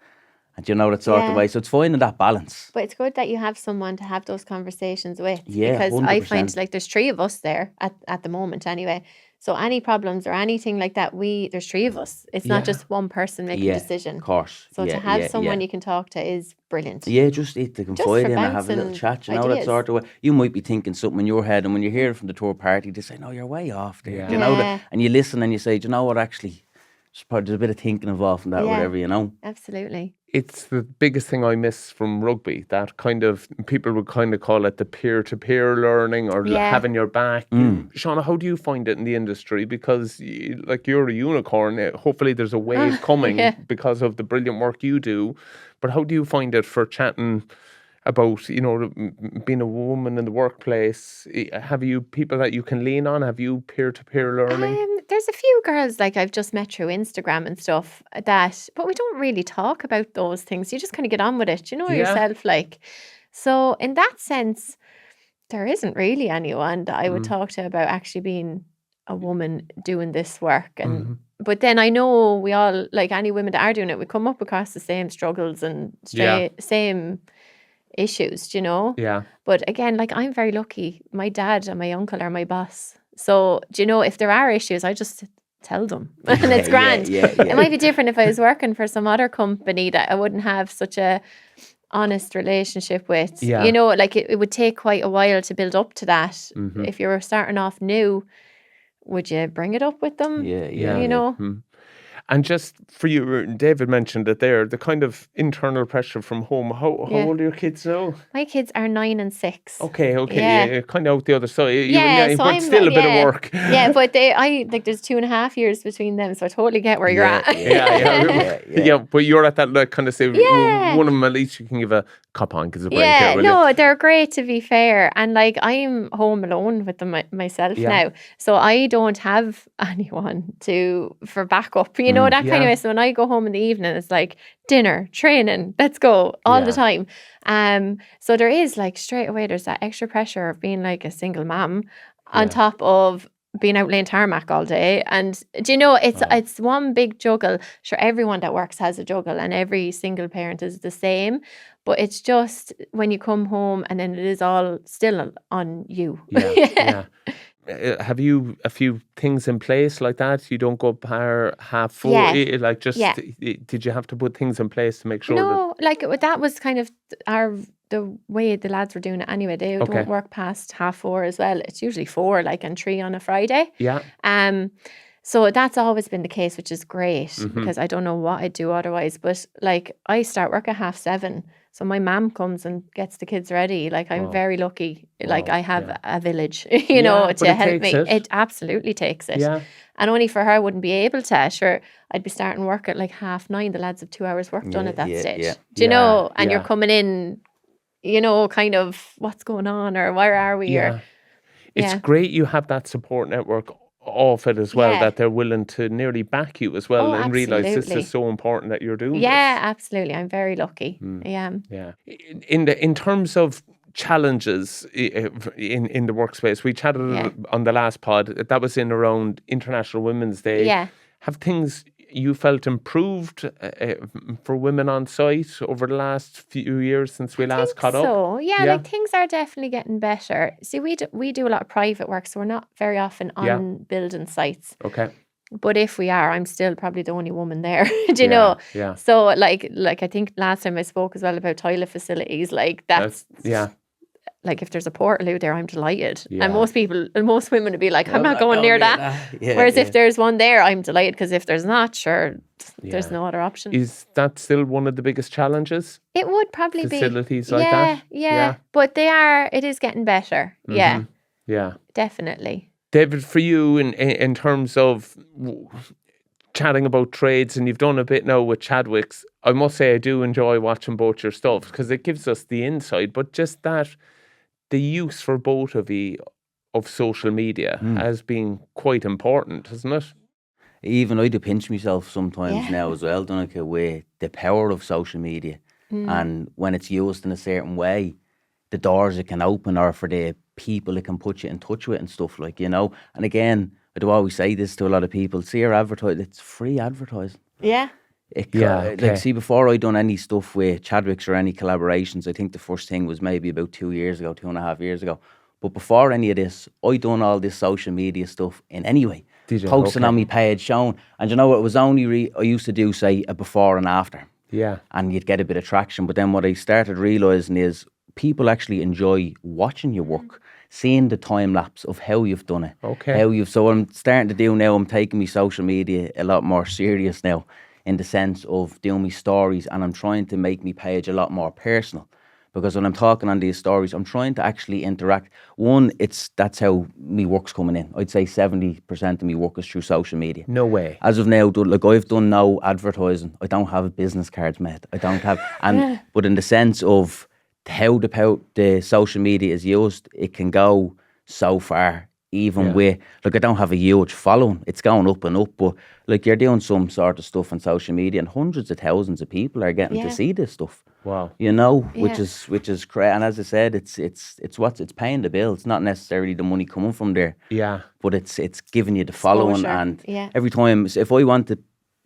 Speaker 3: And you know, that sort of way. So it's finding that balance.
Speaker 2: But it's good that you have someone to have those conversations with.
Speaker 3: Yeah,
Speaker 2: because
Speaker 3: 100%.
Speaker 2: I find like there's 3 of us there at the moment anyway. So any problems or anything like that, there's 3 of us. It's not just one person making a decision.
Speaker 3: Of course.
Speaker 2: So to have someone you can talk to is brilliant.
Speaker 3: Yeah, just to confide in and have a little chat, you know, that sort of way. You might be thinking something in your head, and when you hear it from the third party, they say, no, you're way off there. You know, and you listen and you say, do you know what, actually, there's a bit of thinking involved in that, whatever, you know.
Speaker 2: Absolutely.
Speaker 1: It's the biggest thing I miss from rugby, that kind of, people would kind of call it the peer-to-peer learning or having your back. Shauna, how do you find it in the industry? Because you're a unicorn, hopefully there's a wave coming because of the brilliant work you do. But how do you find it for chatting about, you know, being a woman in the workplace? Have you people that you can lean on? Have you peer-to-peer learning?
Speaker 2: There's a few girls like I've just met through Instagram and stuff but we don't really talk about those things. You just kind of get on with it, you know, yourself, like. So in that sense, there isn't really anyone that I would talk to about actually being a woman doing this work. And but then I know we all, like any women that are doing it, we come up across the same struggles and same issues, you know. Yeah. But again, like, I'm very lucky. My dad and my uncle are my boss. So, do you know, if there are issues, I just tell them. And it's grand. It might be different if I was working for some other company that I wouldn't have such a honest relationship with. You know, like it would take quite a while to build up to that. If you were starting off new, would you bring it up with them? You know?
Speaker 1: And just for you, David mentioned it there, the kind of internal pressure from home. How old are your kids now?
Speaker 2: My kids are 9 and 6.
Speaker 1: Okay. Yeah, kind of out the other side.
Speaker 2: So
Speaker 1: but still a bit of work.
Speaker 2: Yeah, but there's 2.5 years between them, so I totally get where you're at.
Speaker 1: Yeah, but you're at that kind of say, one of them at least you can give a cop on, because a break.
Speaker 2: Yeah, no, they're great, to be fair. And like, I'm home alone with them myself now, so I don't have anyone for backup, you know, that kind of way. So when I go home in the evening, it's like dinner, training, let's go all the time. So there is, like, straight away, there's that extra pressure of being like a single mom on top of being out laying tarmac all day. And do you know, it's one big juggle. Sure, everyone that works has a juggle, and every single parent is the same. But it's just when you come home and then it is all still on you. Have
Speaker 1: you a few things in place like that? You don't go half full? Like, just did you have to put things in place to make sure?
Speaker 2: No, that was kind of the way the lads were doing it anyway. They don't work past 4:30 as well. It's usually 4, like, and 3 on a Friday. So that's always been the case, which is great, because I don't know what I'd do otherwise. But like, I start work at 7:30. So my mum comes and gets the kids ready. Like, I'm very lucky. Like, I have a village, you know, to help me. It absolutely takes it. And only for her I wouldn't be able to. Sure, I'd be starting work at like 9:30. The lads have 2 hours work done at that stage. Do you know? And you're coming in, you know, kind of what's going on, or where are we? It's
Speaker 1: great you have that support network off it as well,
Speaker 2: Yeah.
Speaker 1: that they're willing to nearly back you as well,
Speaker 2: Oh,
Speaker 1: and realise this
Speaker 2: absolutely.
Speaker 1: is so important that you're doing
Speaker 2: Yeah,
Speaker 1: this.
Speaker 2: absolutely. I'm very lucky. Yeah.
Speaker 1: Yeah. In terms of challenges in the workspace, we chatted on the last pod, that was in around International Women's Day.
Speaker 2: Yeah.
Speaker 1: Have things you felt improved for women on site over the last few years since we last caught up?
Speaker 2: So yeah, like things are definitely getting better. See, we do a lot of private work, so we're not very often on building sites.
Speaker 1: Okay.
Speaker 2: But if we are, I'm still probably the only woman there. Do you know?
Speaker 1: Yeah.
Speaker 2: So like I think last time I spoke as well about toilet facilities, like that's like if there's a portal out there, I'm delighted.
Speaker 1: Yeah.
Speaker 2: And most women would be like, I'm not going near that.
Speaker 3: Yeah,
Speaker 2: Whereas if there's one there, I'm delighted, because if there's not, sure, there's no other option.
Speaker 1: Is that still one of the biggest challenges?
Speaker 2: It would probably
Speaker 1: Facilities like that?
Speaker 2: Yeah. But it is getting better. Yeah.
Speaker 1: Yeah.
Speaker 2: Definitely.
Speaker 1: David, for you, in terms of chatting about trades, and you've done a bit now with Chadwicks, I must say I do enjoy watching both your stuff, because it gives us the insight, but just that the use for both of you of social media has been quite important, hasn't it?
Speaker 3: Even I do pinch myself sometimes now as well, Donncha, with the power of social media. And when it's used in a certain way, the doors it can open, or for the people it can put you in touch with and stuff, like, you know. And again, I do always say this to a lot of people, see your advertising, it's free advertising.
Speaker 2: Yeah.
Speaker 3: Like, see, before I done any stuff with Chadwicks or any collaborations, I think the first thing was maybe about 2 years ago, 2.5 years ago. But before any of this, I done all this social media stuff in any way. Posting on my page, showing. And you know, it was only, I used to do, say, a before and after. Yeah. And you'd get a bit of traction. But then what I started realising is people actually enjoy watching your work, seeing the time lapse of how you've done it. Okay. So what I'm starting to do now, I'm taking my social media a lot more serious now, in the sense of doing my stories, and I'm trying to make my page a lot more personal. Because when I'm talking on these stories, I'm trying to actually interact. One, that's how my work's coming in. I'd say 70% of my work is through social media.
Speaker 1: No way.
Speaker 3: As of now, like, I've done no advertising. I don't have business cards made. I don't have, but in the sense of how the social media is used, it can go so far. Even with, like, I don't have a huge following. It's going up and up, but like, you're doing some sort of stuff on social media, and hundreds of thousands of people are getting to see this stuff. Wow. You know, which is great. And as I said, it's paying the bill. It's not necessarily the money coming from there. Yeah. But it's giving you the following. And every time, if I want to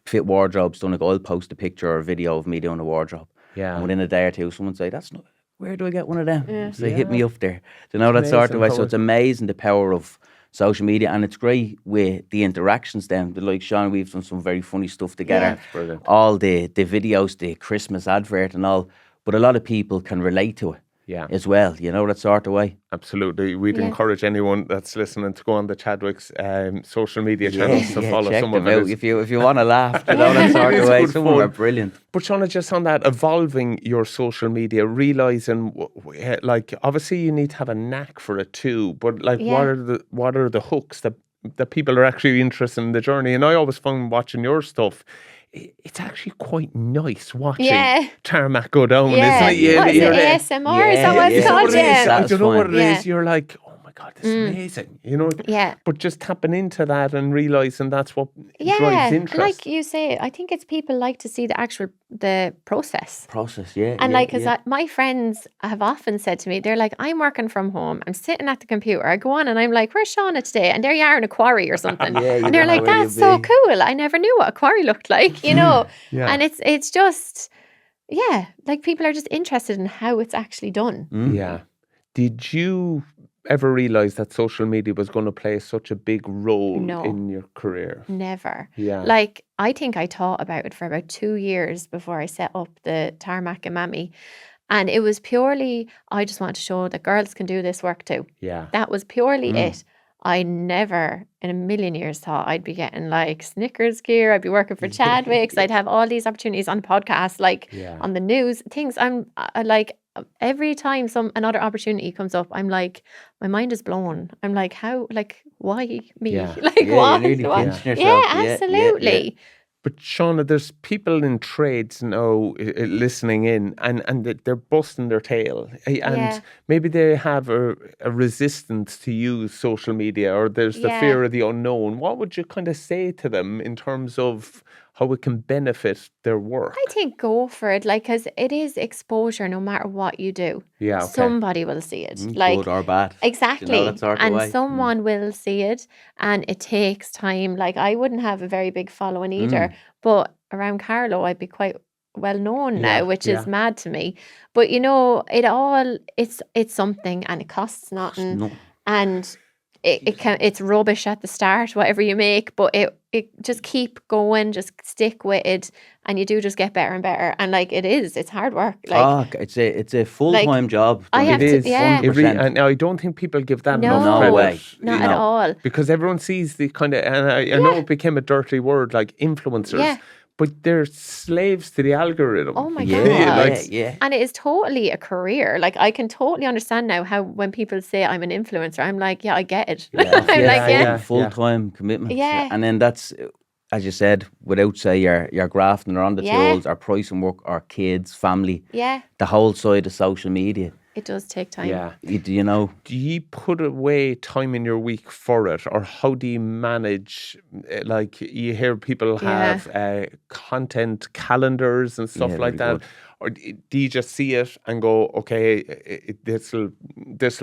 Speaker 3: fit wardrobes done, like, I'll post a picture or a video of me doing a wardrobe. Yeah. And within a day or two, someone say, that's not, where do I get one of them? Yeah. So they hit me up there. You know, that sort of way. So it's amazing, the power of social media, and it's great with the interactions then. Like, Shauna, we've done some very funny stuff together. Yeah. All the videos, the Christmas advert and all. But a lot of people can relate to it. Yeah. As well, you know, that sort of way.
Speaker 1: Absolutely. We'd encourage anyone that's listening to go on the Chadwicks social media channels to follow
Speaker 3: check
Speaker 1: some
Speaker 3: them
Speaker 1: of it.
Speaker 3: Out. If you want to laugh, you know, that sort of way. Some of them are brilliant.
Speaker 1: But Shauna, just on that, evolving your social media, realising, like, obviously you need to have a knack for it too, but like, what are the hooks that people are actually interested in the journey? And I always find watching your stuff, it's actually quite nice watching tarmac go down, isn't it?
Speaker 2: What is it, ASMR? Is that what it's called?
Speaker 1: I don't know what it is. You're like, oh my God, this is amazing, you know? Yeah. But just tapping into that and realising that's what drives interest.
Speaker 2: Like you say, I think it's people like to see the process. And like, because my friends have often said to me, they're like, I'm working from home, I'm sitting at the computer, I go on and I'm like, where's Shauna today? And there you are in a quarry or something. And they're like, that's so cool. I never knew what a quarry looked like, you know? And it's just, like, people are just interested in how it's actually done.
Speaker 1: Yeah. Did you ever realise that social media was going to play such a big role in your career?
Speaker 2: Never. Yeah. Like, I think I thought about it for about 2 years before I set up the Tarmacing Mammy. And it was purely, I just wanted to show that girls can do this work too. Yeah. That was purely it. I never in a million years thought I'd be getting like Snickers gear. I'd be working for Chadwicks. I'd have all these opportunities on podcasts, like on the news, things. I like, every time another opportunity comes up, I'm like, my mind is blown. I'm like, how, like, why me? Like, what?
Speaker 3: Really
Speaker 2: absolutely.
Speaker 1: But Shauna, there's people in trades now listening in, and they're busting their tail, and maybe they have a resistance to use social media, or there's the fear of the unknown. What would you kind of say to them in terms of how it can benefit their work?
Speaker 2: I think go for it, like, because it is exposure no matter what you do.
Speaker 1: Yeah, okay.
Speaker 2: Somebody will see it.
Speaker 3: Good or bad.
Speaker 2: Exactly.
Speaker 3: That sort of
Speaker 2: and
Speaker 3: way.
Speaker 2: someone will see it, and it takes time. Like, I wouldn't have a very big following either, but around Carlow, I'd be quite well known now, which is mad to me. But it's something, and it costs nothing. And it's rubbish at the start, whatever you make, but it just keep going, just stick with it, and you do just get better and better. And like, it's hard work. Like,
Speaker 3: it's a full-time job.
Speaker 2: It is.
Speaker 3: 100%.
Speaker 1: And I don't think people give that
Speaker 2: No,
Speaker 1: enough credit.
Speaker 3: way.
Speaker 2: Not at all.
Speaker 1: Because everyone sees the kind of, and I know it became a dirty word, like influencers.
Speaker 2: Yeah.
Speaker 1: But they're slaves to the algorithm.
Speaker 2: Oh my
Speaker 3: Yeah,
Speaker 2: God.
Speaker 3: yeah.
Speaker 2: And it is totally a career. Like, I can totally understand now how when people say I'm an influencer, I'm like, yeah, I get it. I'm
Speaker 3: Full-time commitment.
Speaker 2: Yeah.
Speaker 3: And then that's, as you said, without say you're grafting or on the tools or pricing work or kids, family.
Speaker 2: Yeah.
Speaker 3: The whole side of social media.
Speaker 2: It does take time.
Speaker 1: Yeah.
Speaker 3: You know.
Speaker 1: Do you put away time in your week for it, or how do you manage? Like, you hear people have content calendars and stuff like that, or do you just see it and go, okay, this will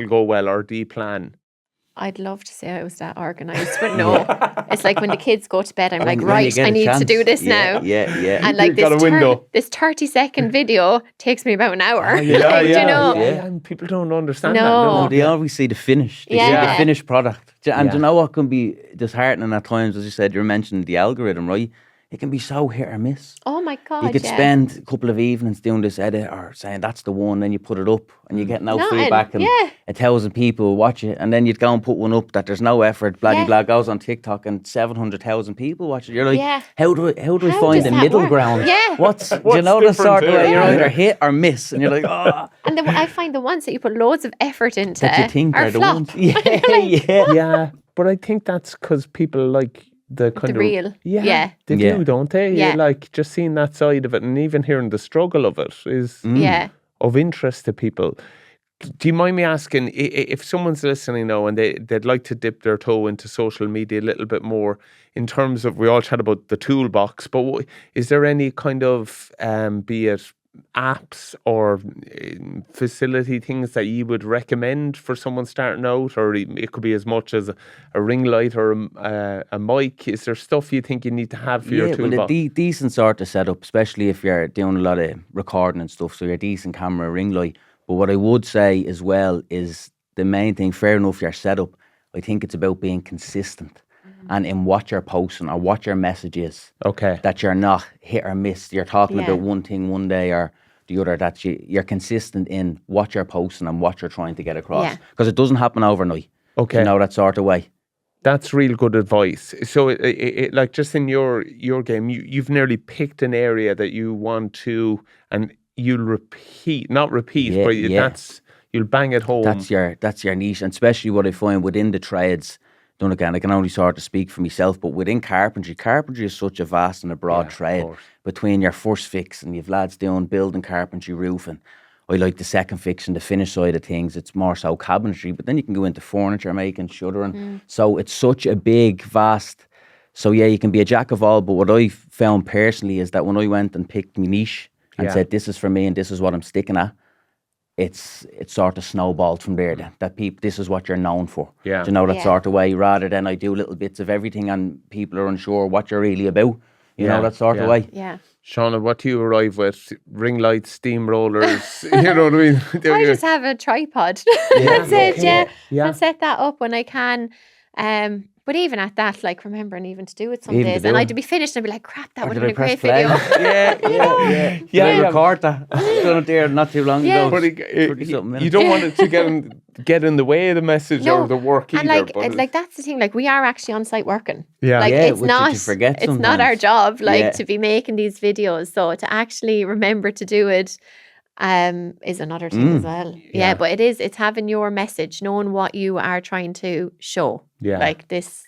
Speaker 1: go well, or do you plan?
Speaker 2: I'd love to say I was that organised, but no. It's like when the kids go to bed, I'm like,
Speaker 3: when
Speaker 2: right, I need to do this now.
Speaker 3: Yeah.
Speaker 2: And like
Speaker 1: got a window.
Speaker 2: This 30-second video takes me about an hour.
Speaker 1: You know? And people don't understand that.
Speaker 2: No.
Speaker 3: No, they always see the finish. They see the finished product. And you know what can be disheartening at times, as you said, you're mentioning the algorithm, right? It can be so hit or miss.
Speaker 2: Oh my God,
Speaker 3: you could spend a couple of evenings doing this edit or saying that's the one, then you put it up and you get no feedback and 1,000 people watch it, and then you'd go and put one up that there's no effort, blah, goes on TikTok and 700,000 people watch it. You're like, how do I find the middle ground?
Speaker 2: Yeah.
Speaker 1: What's
Speaker 3: you know, the sort of way you're
Speaker 1: there?
Speaker 3: either hit or miss, and you're like, oh.
Speaker 2: And then I find the ones that you put loads of effort into
Speaker 3: that you think
Speaker 2: are
Speaker 3: are the
Speaker 2: flop.
Speaker 3: ones. Yeah.
Speaker 1: But I think that's because people like the kind
Speaker 2: the real.
Speaker 1: They do, don't they?
Speaker 2: Yeah.
Speaker 1: Like, just seeing that side of it, and even hearing the struggle of it is of interest to people. Do you mind me asking, if someone's listening now and they'd like to dip their toe into social media a little bit more, in terms of, we all chat about the toolbox, but is there any kind of, be it apps or facility things that you would recommend for someone starting out? Or it could be as much as a ring light or a mic. Is there stuff you think you need to have for your toolbox?
Speaker 3: Well, a decent sort of setup, especially if you're doing a lot of recording and stuff, so your decent camera, ring light. But what I would say as well is the main thing, fair enough, your setup, I think it's about being consistent and in what you're posting or what your message is.
Speaker 1: Okay.
Speaker 3: That you're not hit or miss. You're talking about one thing one day or the other, that you're consistent in what you're posting and what you're trying to get across. Because it doesn't happen overnight.
Speaker 1: Okay.
Speaker 3: You know, that sort of way.
Speaker 1: That's real good advice. So, it like, just in your game, you've nearly picked an area that you want to, and you'll not repeat, but you'll bang it home.
Speaker 3: That's your niche, and especially what I find within the trades. Then again, I can only sort of speak for myself, but within carpentry is such a vast and a broad trade. Between your first fix and you've lads doing building, carpentry, roofing. I like the second fix and the finish side of things. It's more so cabinetry, but then you can go into furniture making, shuttering. So it's such a big, vast. So yeah, you can be a jack of all. But what I found personally is that when I went and picked my niche and said this is for me and this is what I'm sticking at, it's sort of snowballed from there. That people, this is what you're known for.
Speaker 1: Yeah.
Speaker 3: Do you know, that sort of way, rather than I do little bits of everything and people are unsure what you're really about. You know, that sort of way.
Speaker 2: Yeah.
Speaker 1: Shauna, what do you arrive with? Ring lights, steam rollers, you know what I mean?
Speaker 2: I just have a tripod. That's it, I'll set that up when I can. But even at that, like, remembering even to do it some days, and I'd be finished and I'd be like, crap, that would have been a great video.
Speaker 3: Yeah, record that. I've done it there not too long ago.
Speaker 1: But you don't want it to get in the way of the message or the work either.
Speaker 2: And like that's the thing, like, we are actually on site working.
Speaker 1: Yeah.
Speaker 2: Like,
Speaker 3: it's
Speaker 2: not our job, like, to be making these videos. So to actually remember to do it is another thing as well. Yeah, but it's having your message, knowing what you are trying to show. Yeah. Like this,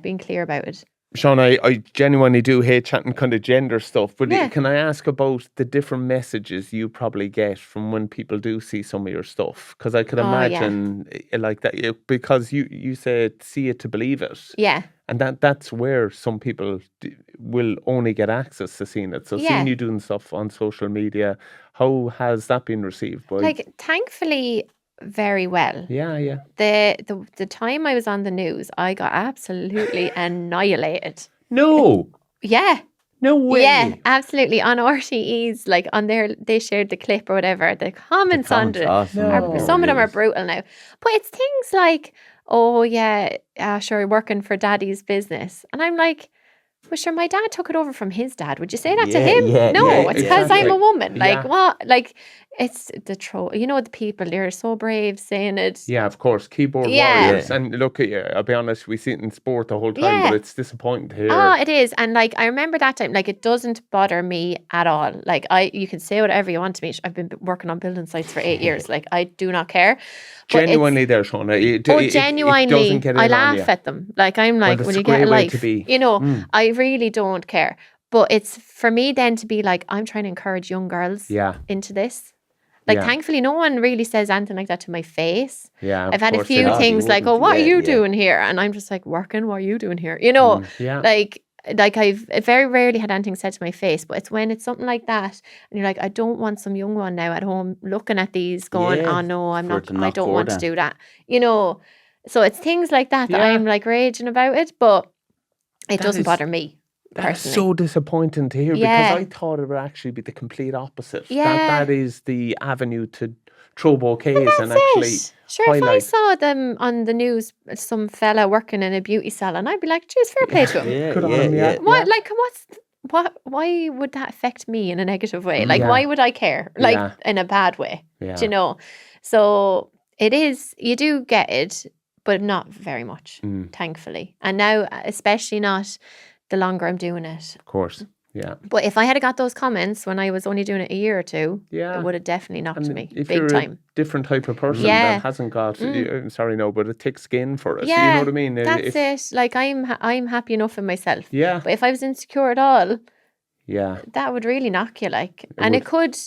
Speaker 2: being clear about it.
Speaker 1: Shauna, I genuinely do hate chatting kind of gender stuff, but
Speaker 2: Yeah.
Speaker 1: can I ask about the different messages you probably get from when people do see some of your stuff? Because I could imagine like that, because you said see it to believe it.
Speaker 2: Yeah.
Speaker 1: And that's where some people will only get access to seeing it. So seeing you doing stuff on social media, how has that been received?
Speaker 2: Like, thankfully, very well.
Speaker 1: Yeah.
Speaker 2: The time I was on the news, I got absolutely annihilated.
Speaker 1: No.
Speaker 2: Yeah.
Speaker 1: No way.
Speaker 2: Yeah, absolutely. On RTE's, like on they shared the clip or whatever. The comments on it, some of them are brutal now. But it's things like, oh yeah, sure, working for daddy's business. And I'm like, well, sure, my dad took it over from his dad. Would you say that to him? No, it's because I'm a woman. Like, what? Like, it's the troll. You know, the people, they're so brave saying it.
Speaker 1: Yeah, of course. Keyboard warriors. And look, I'll be honest, we see it in sport the whole time, but it's disappointing to hear.
Speaker 2: Oh, it is. And like, I remember that time, like, it doesn't bother me at all. Like, you can say whatever you want to me. I've been working on building sites for 8 years. Like, I do not care.
Speaker 1: Genuinely there, Shauna.
Speaker 2: Genuinely,
Speaker 1: it doesn't get in
Speaker 2: I
Speaker 1: on
Speaker 2: laugh
Speaker 1: you.
Speaker 2: at them. Like, I'm like,
Speaker 1: Well,
Speaker 2: will you get a life?
Speaker 1: You
Speaker 2: know, I really don't care. But it's for me then to be like, I'm trying to encourage young girls into this. Like, thankfully, no one really says anything like that to my face.
Speaker 1: Yeah,
Speaker 2: I've had a few things like, oh, what are you doing here? And I'm just like, working, what are you doing here? You know, like I've very rarely had anything said to my face, but it's when it's something like that and you're like, I don't want some young one now at home looking at these going, oh no, I don't want to do that. You know, so it's things like that that I'm like raging about it, but it doesn't bother me.
Speaker 1: That's so disappointing to hear because I thought it would actually be the complete opposite. That is the avenue to throw bouquets and actually
Speaker 2: If I saw them on the news, some fella working in a beauty salon, I'd be like, geez, fair play to him. Why would that affect me in a negative way? Like, why would I care? Like, in a bad way, do you know? So it is, you do get it, but not very much, thankfully. And now, especially not the longer I'm doing it.
Speaker 1: Of course, yeah.
Speaker 2: But if I had got those comments when I was only doing it a year or two, it would have definitely knocked me big time.
Speaker 1: A different type of person that hasn't got, but a thick skin for it.
Speaker 2: Yeah,
Speaker 1: you know what I mean?
Speaker 2: That's it. Like, I'm happy enough in myself.
Speaker 1: Yeah.
Speaker 2: But if I was insecure at all,
Speaker 1: that
Speaker 2: would really knock you. Like, it could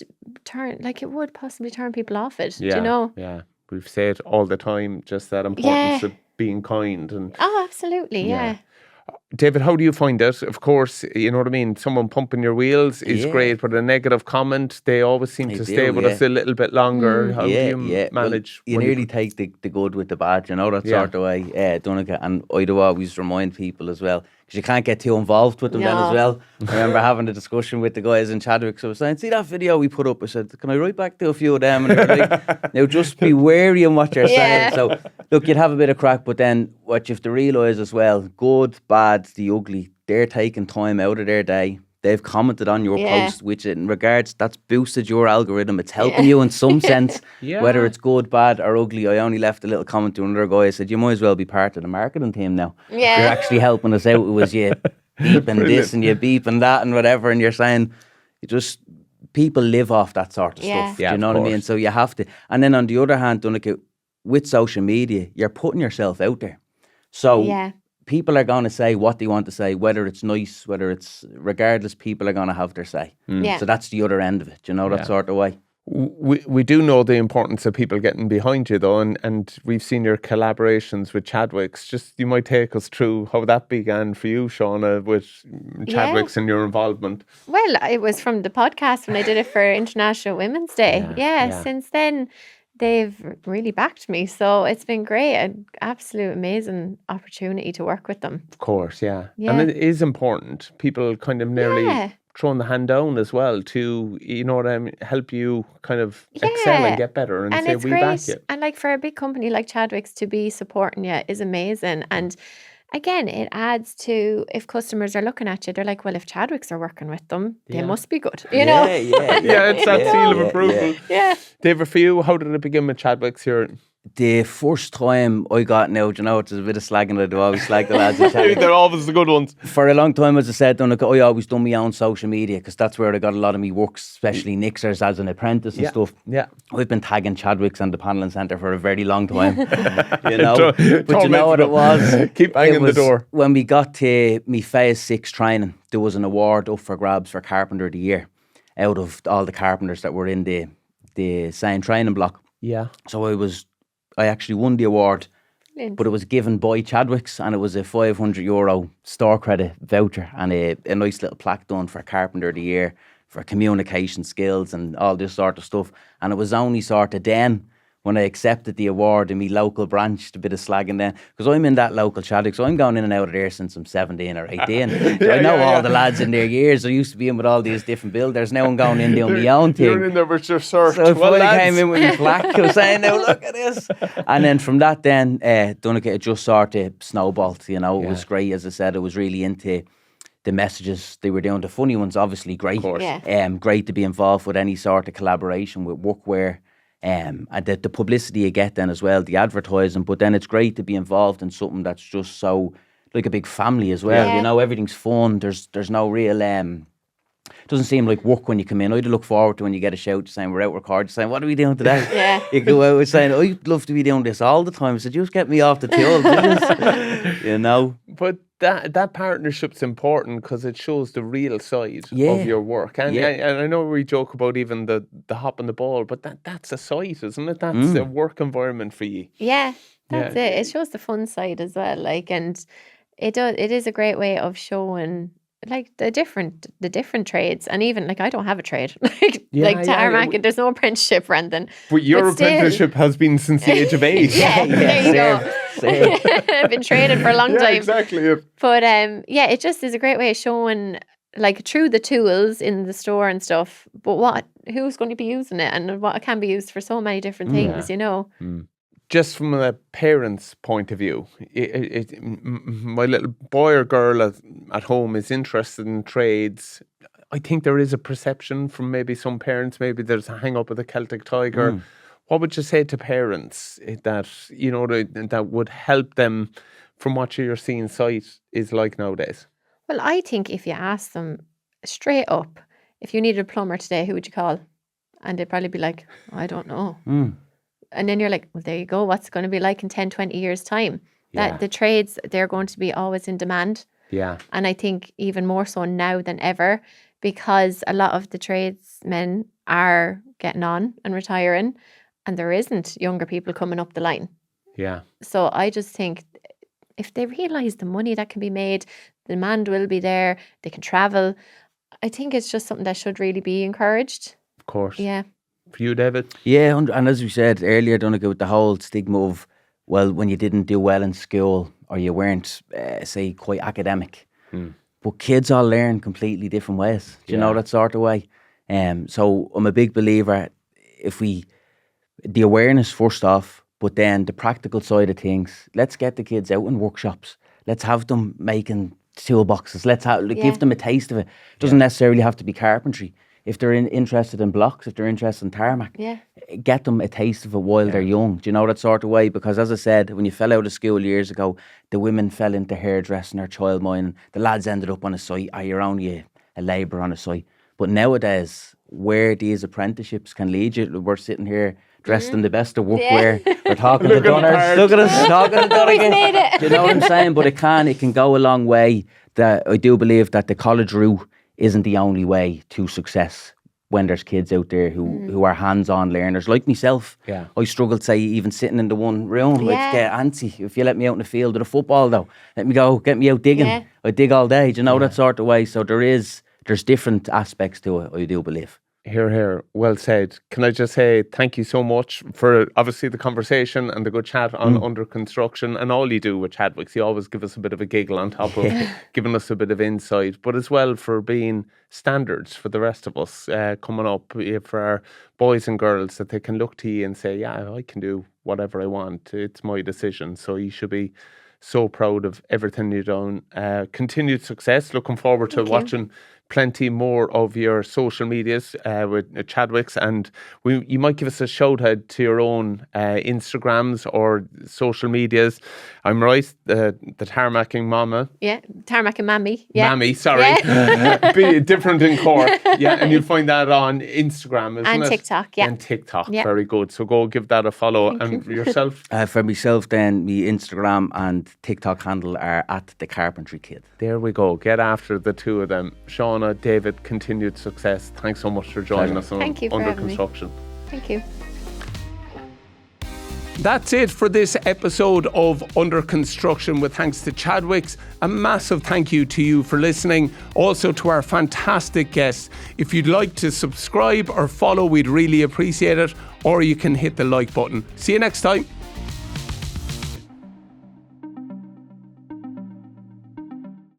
Speaker 2: turn, like, it would possibly turn people off it.
Speaker 1: Yeah.
Speaker 2: Do you know?
Speaker 1: Yeah. We've said all the time just that importance of being kind and.
Speaker 2: Oh, absolutely. Yeah.
Speaker 1: David, how do you find it? Of course, you know what I mean? Someone pumping your wheels is great, but a negative comment, they always seem to stay with us a little bit longer. How do you manage?
Speaker 3: Well, you nearly take the good with the bad, you know, that sort of way. Donncha, and I do always remind people as well, because you can't get too involved with them then as well. I remember having a discussion with the guys in Chadwicks. I was saying, see that video we put up? I said, can I write back to a few of them? And they're like, now just be wary in what you're saying. So, look, you'd have a bit of crack, but then what you have to realise as well, good, bad, the ugly, they're taking time out of their day. They've commented on your post, which in regards, that's boosted your algorithm. It's helping you in some sense, whether it's good, bad or ugly. I only left a little comment to another guy. I said, you might as well be part of the marketing team now. Yeah. You're actually helping us out. It was you beeping this and you beeping that and whatever. And you're saying, people live off that sort of stuff.
Speaker 1: Yeah,
Speaker 3: do you know what I mean? So you have to. And then on the other hand, Donncha, with social media, you're putting yourself out there. So people are going to say what they want to say, whether it's nice, whether it's regardless, people are going to have their say. So that's the other end of it, you know, that sort of way.
Speaker 1: We do know the importance of people getting behind you though, and we've seen your collaborations with Chadwicks. Just, you might take us through how that began for you, Shauna, with Chadwicks and your involvement. Well,
Speaker 2: it was from the podcast when I did it for International Women's Day. Since then they've really backed me, so it's been great. An absolute amazing opportunity to work with them.
Speaker 1: Of course, and it is important. People kind of nearly throwing the hand down as well to, you know what I mean, help you kind of excel and get better and say,
Speaker 2: it's
Speaker 1: we
Speaker 2: great.
Speaker 1: Back you.
Speaker 2: And like, for a big company like Chadwicks to be supporting you is amazing. And again, it adds to, if customers are looking at you, they're like, well, if Chadwicks are working with them, they must be good, you know?
Speaker 1: It's that seal of approval. David, for you, how did it begin with Chadwicks here?
Speaker 3: The first time I got out, it's a bit of slagging. I do always slag the lads.
Speaker 1: They're always the good ones.
Speaker 3: For a long time, as I said, I always done my own social media because that's where I got a lot of my work, especially Nixers as an apprentice and stuff.
Speaker 1: Yeah.
Speaker 3: I've been tagging Chadwicks and the Panelling Centre for a very long time. But you know what it was?
Speaker 1: Keep banging the door.
Speaker 3: When we got to me phase 6 training, there was an award up for grabs for Carpenter of the Year out of all the carpenters that were in the same training block.
Speaker 1: Yeah.
Speaker 3: So I actually won the award, but it was given by Chadwicks, and it was a €500 store credit voucher and a nice little plaque done for Carpenter of the Year for communication skills and all this sort of stuff. And it was only sort of then when I accepted the award in my local branch, a bit of slagging then, because I'm in that local Chadwicks, so I'm going in and out of there since I'm 17 or 18. I know all the lads in their years. I used to be in with all these different builders. Now I'm going in doing my own thing.
Speaker 1: You're in there with your cert.
Speaker 3: So if I came in with my plaque, I was saying, now look at this. And then from that then, Donncha, it just sort of snowballed, It was great. As I said, I was really into the messages they were doing. The funny ones, obviously, great.
Speaker 1: Of course.
Speaker 2: Yeah.
Speaker 3: Great to be involved with any sort of collaboration with workwear. And the publicity you get then as well, the advertising, but then it's great to be involved in something that's just so like a big family as well.
Speaker 2: Yeah.
Speaker 3: Everything's fun. There's no real doesn't seem like work when you come in. I'd look forward to when you get a shout saying we're out recording, saying what are we doing today?
Speaker 2: Yeah.
Speaker 3: You go out and saying I'd love to be doing this all the time. I said just get me off the tools,
Speaker 1: But that partnership's important because it shows the real side of your work. And I know we joke about even the hop and the ball, but that's a site, isn't it? That's a work environment for you.
Speaker 2: Yeah, that's it. It shows the fun side as well. And it is a great way of showing the different trades. And even I don't have a trade. Tarmacing, there's no apprenticeship or anything.
Speaker 1: But your apprenticeship has been since the age of 8.
Speaker 2: There you go. I've been training for a long time.
Speaker 1: Exactly.
Speaker 2: But it just is a great way of showing through the tools in the store and stuff, but who's going to be using it and what it can be used for so many different things,
Speaker 1: Just from a parent's point of view, my little boy or girl at home is interested in trades. I think there is a perception from maybe some parents, maybe there's a hang up with the Celtic Tiger. What would you say to parents that, that would help them from what you're seeing site is like nowadays?
Speaker 2: Well, I think if you ask them straight up, if you needed a plumber today, who would you call? And they'd probably be like, I don't know. And then you're like, well, there you go. What's it going to be like in 10, 20 years' time? That the trades, they're going to be always in demand.
Speaker 1: Yeah.
Speaker 2: And I think even more so now than ever, because a lot of the tradesmen are getting on and retiring, and there isn't younger people coming up the line.
Speaker 1: Yeah.
Speaker 2: So I just think if they realise the money that can be made, the demand will be there, they can travel. I think it's just something that should really be encouraged.
Speaker 1: Of course.
Speaker 2: Yeah.
Speaker 1: For you, David?
Speaker 3: Yeah, and as we said earlier, Donncha, with the whole stigma of, well, when you didn't do well in school or you weren't, say, quite academic. But kids all learn completely different ways. Do you know that sort of way? So I'm a big believer, the awareness first off, but then the practical side of things, let's get the kids out in workshops. Let's have them making toolboxes. Let's give them a taste of it. It doesn't necessarily have to be carpentry. If they're interested in blocks, if they're interested in tarmac, get them a taste of it while they're young. Do you know that sort of way? Because as I said, when you fell out of school years ago, the women fell into hairdressing or child mining. The lads ended up on a site. You're only a labourer on a site. But nowadays, where these apprenticeships can lead you, we're sitting here dressed in the best of workwear. We're talking to Donners. Look at us talking to Donncha. Do you know what I'm saying? But it can go a long way. That I do believe that the college route isn't the only way to success when there's kids out there who are hands-on learners like myself. Yeah. I struggled, say, even sitting in the one room. I'd get antsy. If you let me out in the field of the football, though, let me go, get me out digging. Yeah. I dig all day. Do you know that sort of way? So there's different aspects to it, I do believe.
Speaker 1: Hear, hear. Well said. Can I just say thank you so much for obviously the conversation and the good chat on under construction and all you do with Chadwicks. You always give us a bit of a giggle on top of giving us a bit of insight, but as well for being standards for the rest of us coming up, for our boys and girls, that they can look to you and say, yeah, I can do whatever I want. It's my decision. So you should be so proud of everything you've done. Continued success. Looking forward to watching plenty more of your social medias with Chadwicks, and you might give us a shout out to your own Instagrams or social medias. I'm right, the Tarmacing Mama.
Speaker 2: Yeah, Tarmacing Mammy. Yeah.
Speaker 1: Mammy, sorry.
Speaker 2: Yeah.
Speaker 1: Be different in Cork. Yeah, and you'll find that on Instagram, isn't
Speaker 2: and
Speaker 1: it?
Speaker 2: TikTok, yeah.
Speaker 1: And TikTok,
Speaker 2: yeah.
Speaker 1: Very good. So go give that a follow.
Speaker 2: Thank
Speaker 1: you. Yourself?
Speaker 3: For myself then, my Instagram and TikTok handle are at the Carpentry Kid.
Speaker 1: There we go. Get after the two of them. Shauna, David, continued success. Thanks so much for joining us on
Speaker 2: Thank you for
Speaker 1: Under
Speaker 2: having me.
Speaker 1: Construction.
Speaker 2: Thank you.
Speaker 1: That's it for this episode of Under Construction with thanks to Chadwicks. A massive thank you to you for listening. Also to our fantastic guests. If you'd like to subscribe or follow, we'd really appreciate it. Or you can hit the like button. See you next time.